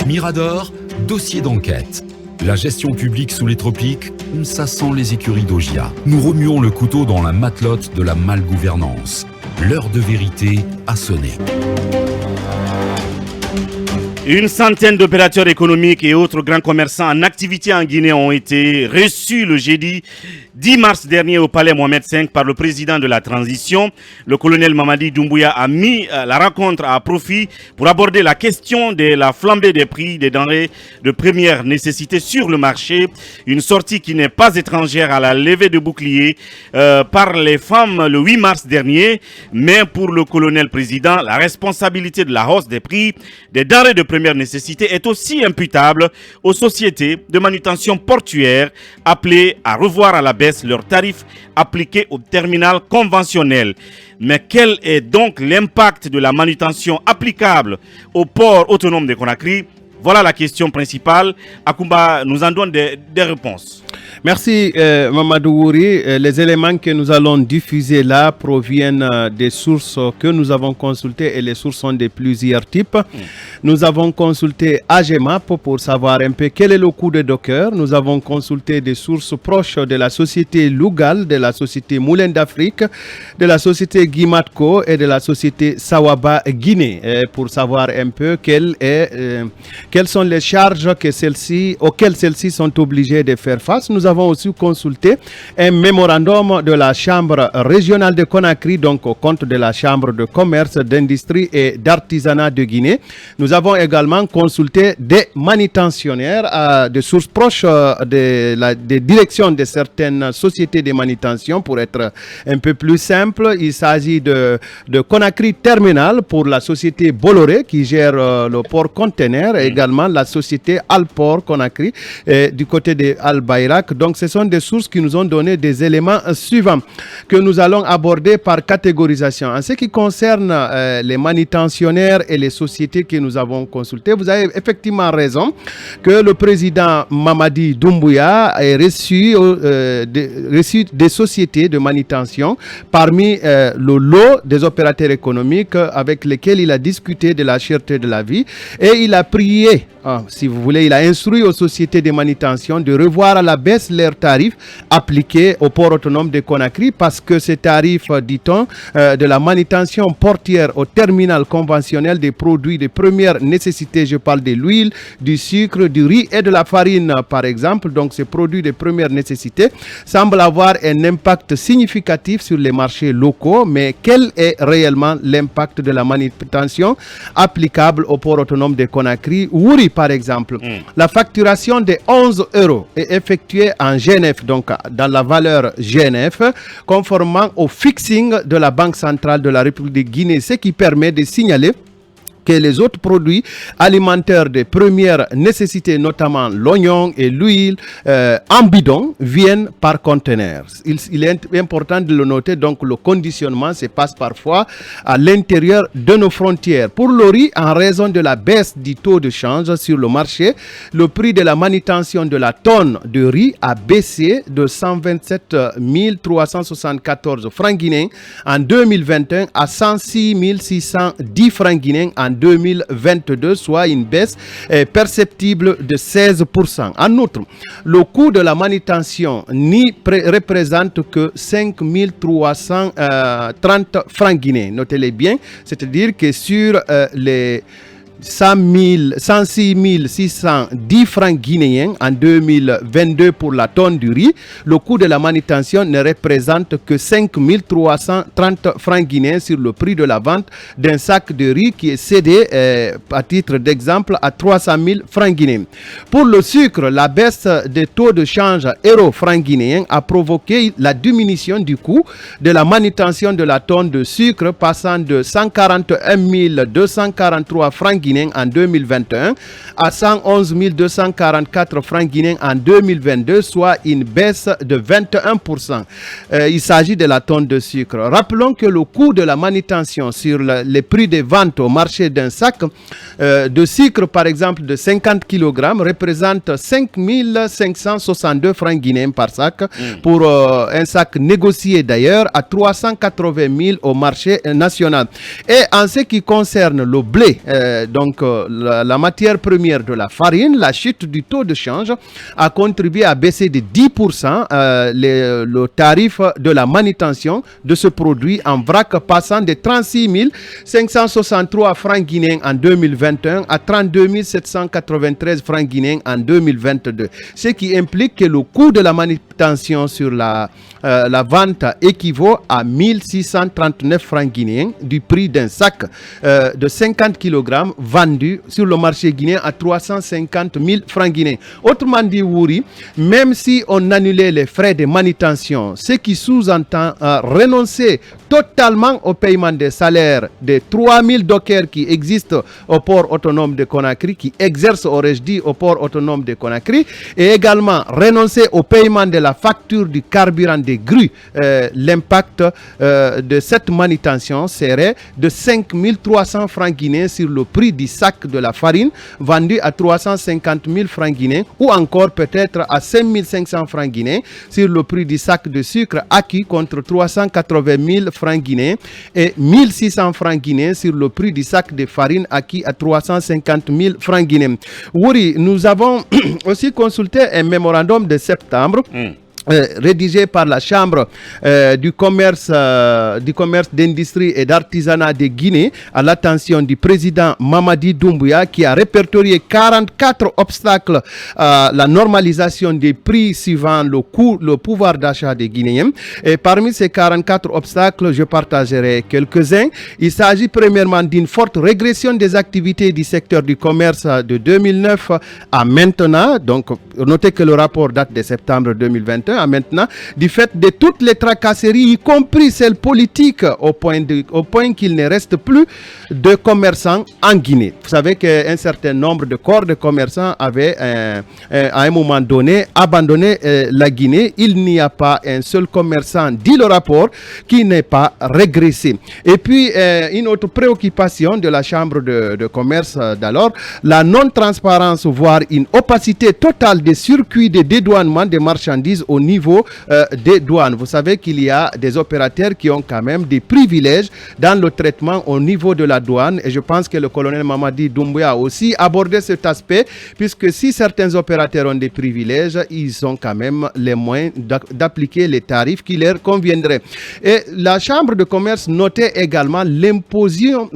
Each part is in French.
Mirador, dossier d'enquête. La gestion publique sous les tropiques, ça sent les écuries d'Augia. Nous remuons le couteau dans la matelote de la malgouvernance. L'heure de vérité a sonné. Une centaine d'opérateurs économiques et autres grands commerçants en activité en Guinée ont été reçus le jeudi 10 mars dernier au palais Mohamed V par le président de la transition. Le colonel Mamadi Doumbouya a mis la rencontre à profit pour aborder la question de la flambée des prix des denrées de première nécessité sur le marché. Une sortie qui n'est pas étrangère à la levée de boucliers par les femmes le 8 mars dernier. Mais pour le colonel président, la responsabilité de la hausse des prix des denrées de première nécessité est aussi imputable aux sociétés de manutention portuaire appelées à revoir à la baisse leurs tarifs appliqués au terminal conventionnel. Mais quel est donc l'impact de la manutention applicable au port autonome de Conakry? Voilà la question principale. Akumba nous en donne des réponses. Merci Mamadou Wouri. Les éléments que nous allons diffuser là proviennent des sources que nous avons consultées et les sources sont de plusieurs types. Nous avons consulté AGEMAP pour savoir un peu quel est le coût de Docker. Nous avons consulté des sources proches de la société Lugal, de la société Moulin d'Afrique, de la société Guimatco et de la société Sawaba Guinée pour savoir un peu quelles sont les charges auxquelles celles-ci sont obligées de faire face. Nous avons aussi consulté un mémorandum de la Chambre régionale de Conakry, donc au compte de la Chambre de commerce, d'industrie et d'artisanat de Guinée. Nous avons également consulté des manutentionnaires, de sources proches des directions de certaines sociétés de manutention. Pour être un peu plus simple, il s'agit de Conakry Terminal pour la société Bolloré qui gère le port conteneur, et également la société Alport Conakry du côté de Al Bayrak. Donc ce sont des sources qui nous ont donné des éléments suivants que nous allons aborder par catégorisation. En ce qui concerne les manutentionnaires et les sociétés que nous avons consultées, vous avez effectivement raison que le président Mamadi Doumbouya a reçu des sociétés de manutention parmi le lot des opérateurs économiques avec lesquels il a discuté de la cherté de la vie et il a prié, si vous voulez, il a instruit aux sociétés de manutention de revoir à la baisse leurs tarifs appliqués au port autonome de Conakry parce que ces tarifs, dit-on, de la manutention portière au terminal conventionnel des produits de première nécessité, je parle de l'huile, du sucre, du riz et de la farine par exemple, donc ces produits de première nécessité semblent avoir un impact significatif sur les marchés locaux, mais quel est réellement l'impact de la manutention applicable au port autonome de Conakry? Wouri par exemple, la facturation de 11 € est effectuée en GNF, donc dans la valeur GNF, conformément au fixing de la Banque centrale de la République de Guinée, ce qui permet de signaler que les autres produits alimentaires de première nécessité, notamment l'oignon et l'huile en bidon, viennent par conteneur. Il est important de le noter, donc le conditionnement se passe parfois à l'intérieur de nos frontières. Pour le riz, en raison de la baisse du taux de change sur le marché, le prix de la manutention de la tonne de riz a baissé de 127 374 francs guinéens en 2021 à 106 610 francs guinéens en 2022, soit une baisse perceptible de 16%. En outre, le coût de la manutention n'y représente que 5 330 francs guinéens. Notez-les bien, c'est-à-dire que sur les 106 610 francs guinéens en 2022 pour la tonne du riz, le coût de la manutention ne représente que 5 330 francs guinéens sur le prix de la vente d'un sac de riz qui est cédé, à titre d'exemple, à 300 000 francs guinéens. Pour le sucre, la baisse des taux de change euro-franc guinéen a provoqué la diminution du coût de la manutention de la tonne de sucre passant de 141 243 francs guinéens en 2021 à 111 244 francs guinéens en 2022, soit une baisse de 21%. Il s'agit de la tonne de sucre. Rappelons que le coût de la manutention sur les prix de vente au marché d'un sac de sucre, par exemple, de 50 kg, représente 5 562 francs guinéens par sac pour un sac négocié d'ailleurs à 380 000 au marché national. Et en ce qui concerne le blé, donc la matière première de la farine, la chute du taux de change a contribué à baisser de 10% le tarif de la manutention de ce produit en vrac, passant de 36 563 francs guinéens en 2021 à 32 793 francs guinéens en 2022. Ce qui implique que le coût de la manutention sur la vente équivaut à 1639 francs guinéens du prix d'un sac de 50 kg vendu sur le marché guinéen à 350 000 francs guinéens. Autrement dit, Wouri, même si on annulait les frais de manutention, ce qui sous-entend renoncer totalement au paiement des salaires des 3000 dockers qui existent au port autonome de Conakry, qui exercent, aurais-je dit, au port autonome de Conakry, et également renoncer au paiement de la facture du carburant des grues. L'impact de cette manutention serait de 5300 francs guinéens sur le prix du sac de la farine vendu à 350 000 francs guinéens, ou encore peut-être à 5500 francs guinéens sur le prix du sac de sucre acquis contre 380 000 francs guinéens et 1600 francs guinéens sur le prix du sac de farine acquis à 350 000 francs guinéens. Oui, nous avons aussi consulté un mémorandum de septembre. Rédigé par la Chambre du commerce, d'industrie et d'artisanat de Guinée à l'attention du président Mamadi Doumbouya, qui a répertorié 44 obstacles à la normalisation des prix suivant le pouvoir d'achat des Guinéens. Et parmi ces 44 obstacles, je partagerai quelques-uns. Il s'agit premièrement d'une forte régression des activités du secteur du commerce de 2009 à maintenant. Donc, notez que le rapport date de septembre 2021. Maintenant, du fait de toutes les tracasseries, y compris celles politiques, au point qu'il ne reste plus de commerçants en Guinée. Vous savez qu'un certain nombre de corps de commerçants avaient à un moment donné abandonné la Guinée. Il n'y a pas un seul commerçant, dit le rapport, qui n'est pas régressé. Et puis, une autre préoccupation de la Chambre de commerce d'alors, la non-transparence, voire une opacité totale des circuits de dédouanement des marchandises au niveau des douanes. Vous savez qu'il y a des opérateurs qui ont quand même des privilèges dans le traitement au niveau de la douane, et je pense que le colonel Mamadi Doumbouya a aussi abordé cet aspect, puisque si certains opérateurs ont des privilèges, ils ont quand même les moyens d'appliquer les tarifs qui leur conviendraient. Et la Chambre de commerce notait également l'imposition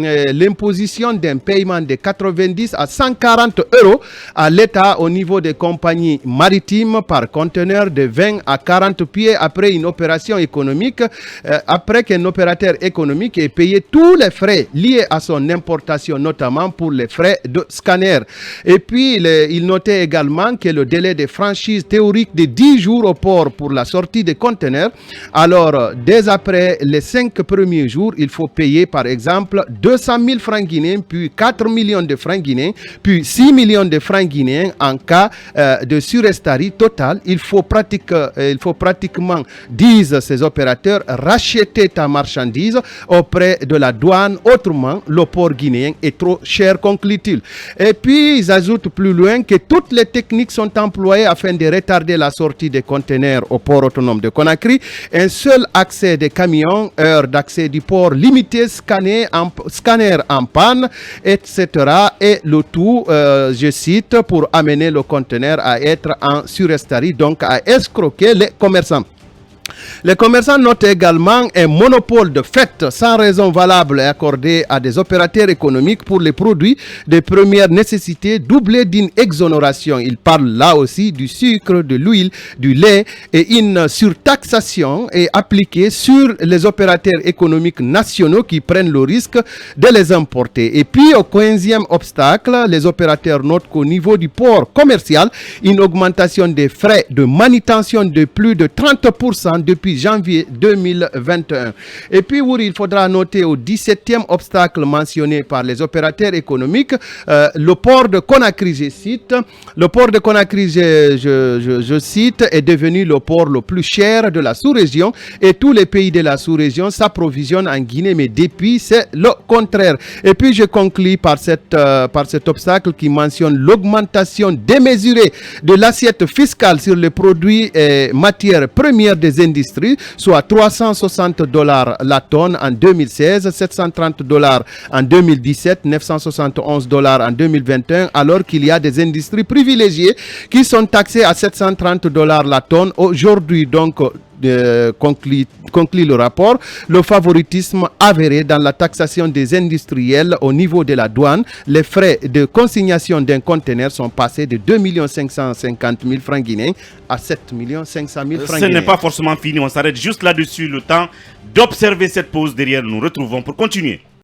d'un paiement de 90 à 140 euros à l'État au niveau des compagnies maritimes par conteneur de 20 à 40 pieds après une opération économique, après qu'un opérateur économique ait payé tous les frais liés à son importation, notamment pour les frais de scanner. Et puis, il notait également que le délai de franchise théorique de 10 jours au port pour la sortie des conteneurs, alors dès après les 5 premiers jours, il faut payer par exemple 200 000 francs guinéens, puis 4 millions de francs guinéens, puis 6 millions de francs guinéens en cas de surestarie totale. Il faut pratiquement, disent ces opérateurs, racheter ta marchandise auprès de la douane. Autrement, le port guinéen est trop cher, conclut-il. Et puis, ils ajoutent plus loin que toutes les techniques sont employées afin de retarder la sortie des conteneurs au port autonome de Conakry. Un seul accès des camions, heure d'accès du port limité, scanner en panne, etc. Et le tout, je cite, pour amener le conteneur à être en surestarie, donc à escroquer les commerçants. Les commerçants notent également un monopole de fait sans raison valable accordé à des opérateurs économiques pour les produits de première nécessité, doublé d'une exonération. Ils parlent là aussi du sucre, de l'huile, du lait, et une surtaxation est appliquée sur les opérateurs économiques nationaux qui prennent le risque de les importer. Et puis au 15e obstacle, les opérateurs notent qu'au niveau du port commercial, une augmentation des frais de manutention de plus de 30% depuis janvier 2021. Et puis, il faudra noter au 17e obstacle mentionné par les opérateurs économiques, le port de Conakry, je cite, le port de Conakry, je cite, est devenu le port le plus cher de la sous-région, et tous les pays de la sous-région s'approvisionnent en Guinée, mais depuis, c'est le contraire. Et puis, je conclus par cet obstacle qui mentionne l'augmentation démesurée de l'assiette fiscale sur les produits et matières premières des industries, soit $360 la tonne en 2016, $730 en 2017, $971 en 2021, alors qu'il y a des industries privilégiées qui sont taxées à $730 la tonne. Aujourd'hui, donc, conclut le rapport, le favoritisme avéré dans la taxation des industriels au niveau de la douane. Les frais de consignation d'un conteneur sont passés de 2 550 000 francs guinéens à 7 500 000 francs guinéens. Ce n'est pas forcément fini, on s'arrête juste là-dessus, le temps d'observer cette pause. Derrière, nous retrouvons pour continuer.